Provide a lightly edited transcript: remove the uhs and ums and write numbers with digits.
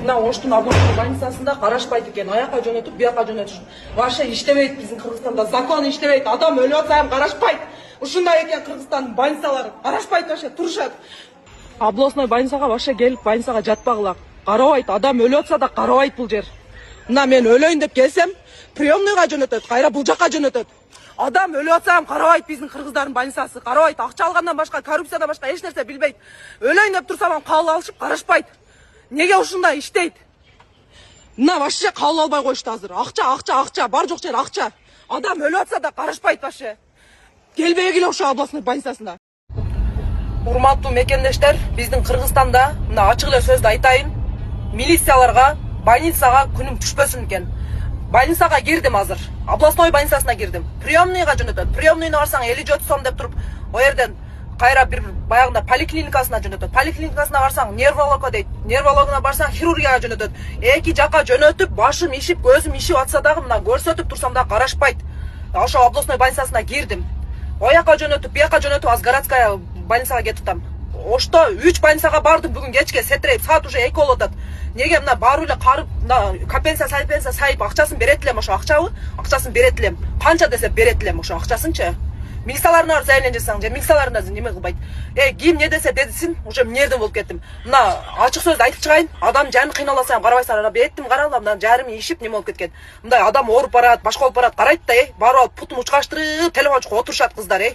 мына Оштун областной больницасында карашпайт экен. Аяка жөнөтүп, бияка жөнөтүш. Вообще иштебейт биздин Кыргызстанда. Закон иштебейт. Адам өлүп атса ham карашпайт. Ушундай экен Кыргызстандын больницалары. Карашпайт вообще, турушат. Областной больницага вообще келип больницага жатпагыла. Карабайт, адам өлүп атса да карабайт бул жер. Мына мен өлөйүн деп келсем, приемныйга жөнөтөт, кайра бул жака жөнөтөт. Адам өлүп атса ham карабайт биздин кыргыздардын больницасы. Карабайт, акча алгандан башка, коррупциядан башка эч нерсе билбейт. Өлөйүн деп турсам ham кабыл алышып карашпайт. Неге ушундай иштейт? Мына вообще кабыл албай коюшту азыр. Акча, бар жок жер акча. Адам өлүп атса да карашпайт вообще. Келбегиле ошо областной больницасына. Урматтуу мекендештер, биздин Кыргызстанда мына ачык эле сөздү айтайын. Милицияларга, больницага күнүм түшпөсүн экен. Больницага кирдим азыр. Областной больницасына кирдим. Приемныйга жөнөтөт. Приемныйына барсаң 50 сом деп туруп, о жерден кайра бир баягында поликлиникасына жөнөтөт. Поликлиникасына барсаң нервологко дейт. Нервологуна барсаң хирургияга жөнөтөт. Эки жака жөнөтүп, башым ишип, көзүм ишип атса дагы мына көрсөтүп турсам да карашпайт. Ошо областной больницасына кирдим. Ояка жөнөтүп, бияка жөнөтүп, аз городская больницага кетип атам. Ошто 3 больницага бардым бүгүн кечке, сетирейп, саат уже 2 болуп атат. Неге мына барып эле карып, мына компенсация сайып акчасын берет элем, ошо акчабы? Акчасын берет элем. Канча десе берет элем ошо акчасынчы. Милицияларына заявление жасасаң, же милицияларына неме кылбайт. Ким не десе дедисин, уже мнерден болуп кеттим. Мына ачык сөздү айтып чыгайын, адам жаны кыйналаса ham карабайсыңар. Беттим каралам, мына жарым ишип неме болуп кеткен. Мындай адам ооруп барат, башка болуп барат, карайт да, барып алып путун учкаштырып, телефон чукуп отурушат кыздар,